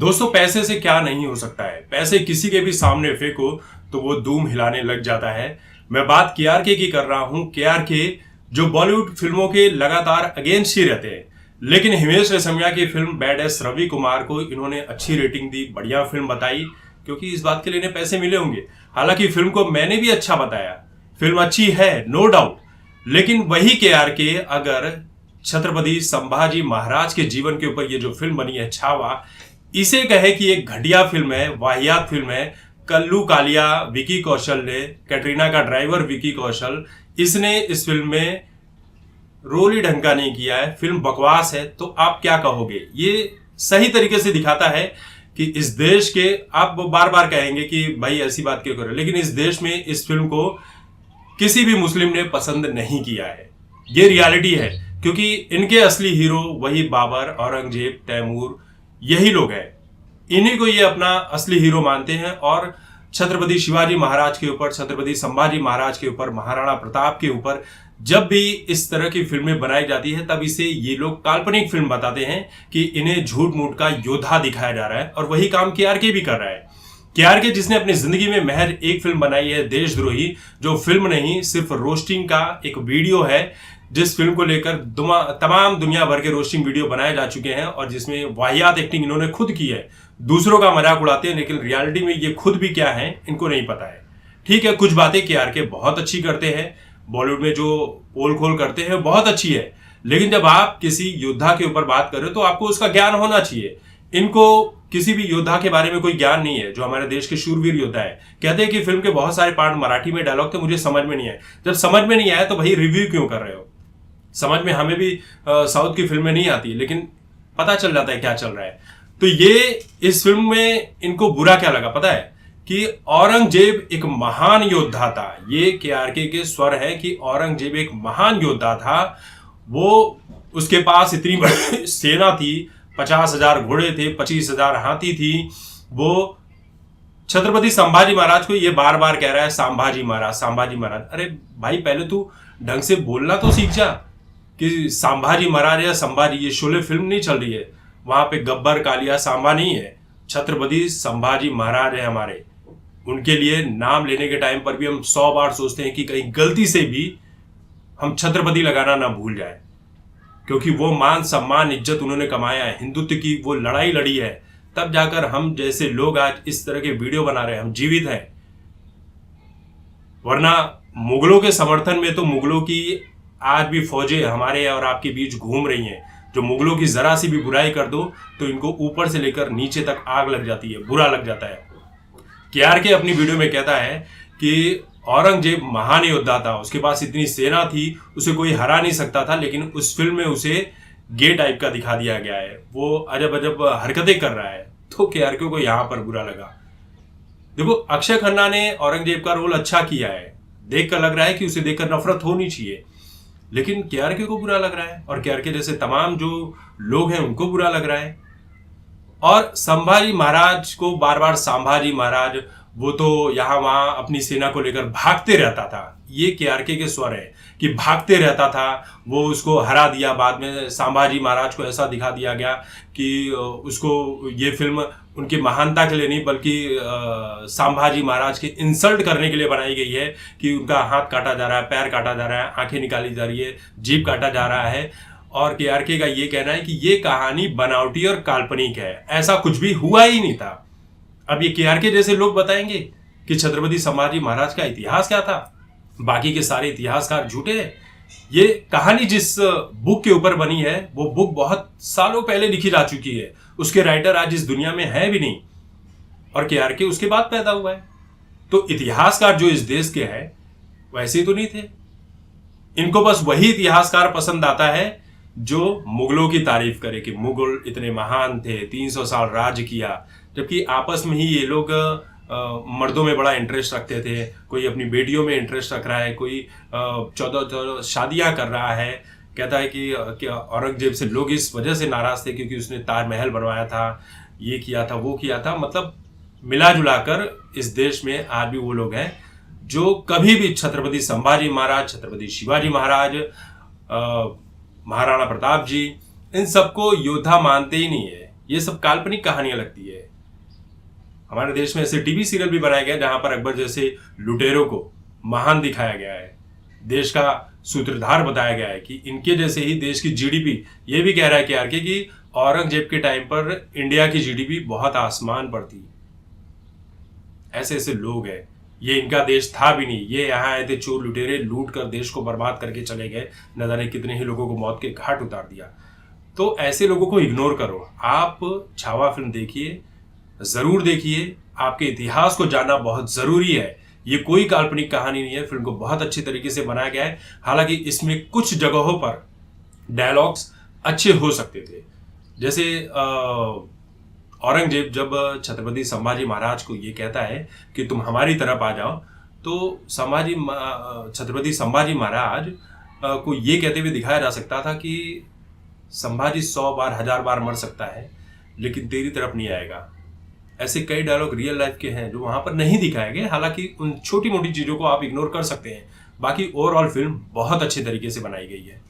दोस्तों, पैसे से क्या नहीं हो सकता है। पैसे किसी के भी सामने फेंको तो वो धूम हिलाने लग जाता है। मैं बात केआरके की कर रहा हूं। केआरके जो बॉलीवुड फिल्मों के लगातार अगेंस्ट ही रहते हैं, लेकिन हिमेश रेशमिया की film bad ass Ravi Kumar को इन्होंने अच्छी रेटिंग दी, बढ़िया फिल्म बताई, क्योंकि इस बात के लिए इन्हें पैसे मिले होंगे। हालांकि फिल्म को मैंने भी अच्छा बताया, फिल्म अच्छी है, नो डाउट। लेकिन वही केआरके अगर छत्रपति संभाजी महाराज के जीवन के ऊपर ये जो फिल्म बनी है छावा, इसे कहे कि एक घटिया फिल्म है, वाहियात फिल्म है, कल्लू कालिया विकी कौशल ने, कैटरीना का ड्राइवर विकी कौशल, इसने इस फिल्म में रोल ही ढंग का नहीं किया है, फिल्म बकवास है, तो आप क्या कहोगे? ये सही तरीके से दिखाता है कि इस देश के, आप बार बार कहेंगे कि भाई ऐसी बात क्यों करो, लेकिन इस देश में इस फिल्म को किसी भी मुस्लिम ने पसंद नहीं किया है। ये रियलिटी है, क्योंकि इनके असली हीरो वही बाबर, औरंगजेब, तैमूर, यही लोग हैं। इन्हीं को ये अपना असली हीरो मानते हैं और छत्रपति शिवाजी महाराज के ऊपर, छत्रपति संभाजी महाराज के ऊपर, महाराणा प्रताप के ऊपर जब भी इस तरह की फिल्में बनाई जाती है, तब इसे ये लोग काल्पनिक फिल्म बताते हैं कि इन्हें झूठ मूठ का योद्धा दिखाया जा रहा है। और वही काम केआरके भी कर रहा है। केआरके जिसने अपनी जिंदगी में महज एक फिल्म बनाई है, देशद्रोही, जो फिल्म नहीं सिर्फ रोस्टिंग का एक वीडियो है, जिस फिल्म को लेकर तमाम दुनिया भर के रोस्टिंग वीडियो बनाए जा चुके हैं और जिसमें वाहियात एक्टिंग इन्होंने खुद की है। दूसरों का मजाक उड़ाते हैं, लेकिन रियलिटी में ये खुद भी क्या है इनको नहीं पता है। ठीक है, कुछ बातें केआरके बहुत अच्छी करते हैं, बॉलीवुड में जो पोल खोल करते हैं बहुत अच्छी है, लेकिन जब आप किसी योद्धा के ऊपर बात कर रहे हो तो आपको उसका ज्ञान होना चाहिए। इनको किसी भी योद्धा के बारे में कोई ज्ञान नहीं है, जो हमारे देश के शूरवीर योद्धा है। कहते हैं कि फिल्म के बहुत सारे पार्ट मराठी में डायलॉग थे, मुझे समझ में नहीं आए। जब समझ में नहीं आया तो भाई रिव्यू क्यों कर रहे हो? समझ में हमें भी साउथ की फिल्में नहीं आती, लेकिन पता चल जाता है क्या चल रहा है। तो ये इस फिल्म में इनको बुरा क्या लगा पता है? कि औरंगजेब एक महान योद्धा था। ये केआरके के स्वर है कि औरंगजेब एक महान योद्धा था। वो उसके पास इतनी बड़ी सेना थी, 50,000 घोड़े थे, 25,000 हाथी थी। वो छत्रपति संभाजी महाराज को ये बार बार कह रहा है संभाजी महाराज, संभाजी महाराज। अरे भाई, पहले तू ढंग से बोलना तो सीख जा कि संभाजी महाराज या संभाजी। ये शोले फिल्म नहीं चल रही है, वहां पे गब्बर, कालिया, सांबा नहीं है, छत्रपति संभाजी महाराज है हमारे। उनके लिए नाम लेने के टाइम पर भी हम 100 बार सोचते हैं कि कहीं गलती से भी हम छत्रपति लगाना ना भूल जाए, क्योंकि वो मान सम्मान इज्जत उन्होंने कमाया है, हिंदुत्व की वो लड़ाई लड़ी है, तब जाकर हम जैसे लोग आज इस तरह के वीडियो बना रहे हैं, हम जीवित हैं। वरना मुगलों के समर्थन में तो मुगलों की आज भी फौजें हमारे और आपके बीच घूम रही हैं। जो मुगलों की जरा सी भी बुराई कर दो तो इनको ऊपर से लेकर नीचे तक आग लग जाती है, बुरा लग जाता है। केआरके अपनी वीडियो में कहता है कि औरंगजेब महान योद्धा था, उसके पास इतनी सेना थी, उसे कोई हरा नहीं सकता था, लेकिन उस फिल्म में उसे गे टाइप का दिखा दिया गया है, वो अजब अजब हरकतें कर रहा है। तो केआरके को यहां पर बुरा लगा। देखो, अक्षय खन्ना ने औरंगजेब का रोल अच्छा किया है, देखकर लग रहा है कि उसे देखकर नफरत होनी चाहिए, लेकिन केआरके को बुरा लग रहा है और केआरके जैसे तमाम जो लोग हैं उनको बुरा लग रहा है। और संभाजी महाराज को बार बार संभाजी महाराज, वो तो यहां वहां अपनी सेना को लेकर भागते रहता था। ये केआरके के स्वर है कि भागते रहता था, वो उसको हरा दिया। बाद में संभाजी महाराज को ऐसा दिखा दिया गया कि उसको ये फिल्म उनकी महानता के लिए नहीं, बल्कि संभाजी महाराज के इंसल्ट करने के लिए बनाई गई है कि उनका हाथ काटा जा रहा है, पैर काटा जा रहा है, आंखें निकाली जा रही है, जीभ काटा जा रहा है। और केआरके का ये कहना है कि ये कहानी बनावटी और काल्पनिक है, ऐसा कुछ भी हुआ ही नहीं था। अब ये केआरके जैसे लोग बताएंगे कि छत्रपति संभाजी महाराज का इतिहास क्या था, बाकी के सारे इतिहासकार झूठे हैं। ये कहानी जिस बुक के ऊपर बनी है, वो बुक बहुत सालों पहले लिखी जा चुकी है, उसके राइटर आज इस दुनिया में है भी नहीं, और केआरके उसके बाद पैदा हुआ है। तो इतिहासकार जो इस देश के हैं वैसे तो नहीं थे। इनको बस वही इतिहासकार पसंद आता है जो मुगलों की तारीफ करे कि मुगल इतने महान थे, 300 साल राज किया, जबकि आपस में ही ये लोग मर्दों में बड़ा इंटरेस्ट रखते थे। कोई अपनी बेटियों में इंटरेस्ट रख रहा है, कोई 14 शादियां कर रहा है। कहता है कि औरंगजेब से लोग इस वजह से नाराज थे क्योंकि उसने ताजमहल बनवाया था, ये किया था, वो किया था। मतलब मिला जुला कर इस देश में आज भी वो लोग हैं जो कभी भी छत्रपति संभाजी महाराज, छत्रपति शिवाजी महाराज, महाराणा प्रताप जी, इन सबको योद्धा मानते ही नहीं है। ये सब काल्पनिक कहानियां लगती है। हमारे देश में ऐसे टीवी सीरियल भी बनाए गए जहां पर अकबर जैसे लुटेरों को महान दिखाया गया है, देश का सूत्रधार बताया गया है कि इनके जैसे ही देश की जीडीपी, ये भी कह रहा है KRK कि औरंगजेब के टाइम पर इंडिया की जीडीपी बहुत आसमान पर थी। ऐसे ऐसे लोग हैं, ये इनका देश था भी नहीं, ये यहाँ आए थे चोर लुटेरे, लूट कर देश को बर्बाद करके चले गए, न जाने कितने ही लोगों को मौत के घाट उतार दिया। तो ऐसे लोगों को इग्नोर करो। आप छावा फिल्म देखिए, जरूर देखिए, आपके इतिहास को जानना बहुत जरूरी है। ये कोई काल्पनिक कहानी नहीं है, फिल्म को बहुत अच्छी तरीके से बनाया गया है। हालांकि इसमें कुछ जगहों पर डायलॉग्स अच्छे हो सकते थे, जैसे औरंगजेब जब छत्रपति संभाजी महाराज को ये कहता है कि तुम हमारी तरफ आ जाओ, तो छत्रपति संभाजी महाराज को ये कहते हुए दिखाया जा सकता था कि संभाजी 100 बार 1000 बार मर सकता है लेकिन तेरी तरफ नहीं आएगा। ऐसे कई डायलॉग रियल लाइफ के हैं जो वहां पर नहीं दिखाए गए। हालांकि उन छोटी मोटी चीजों को आप इग्नोर कर सकते हैं, बाकी ओवरऑल फिल्म बहुत अच्छे तरीके से बनाई गई है।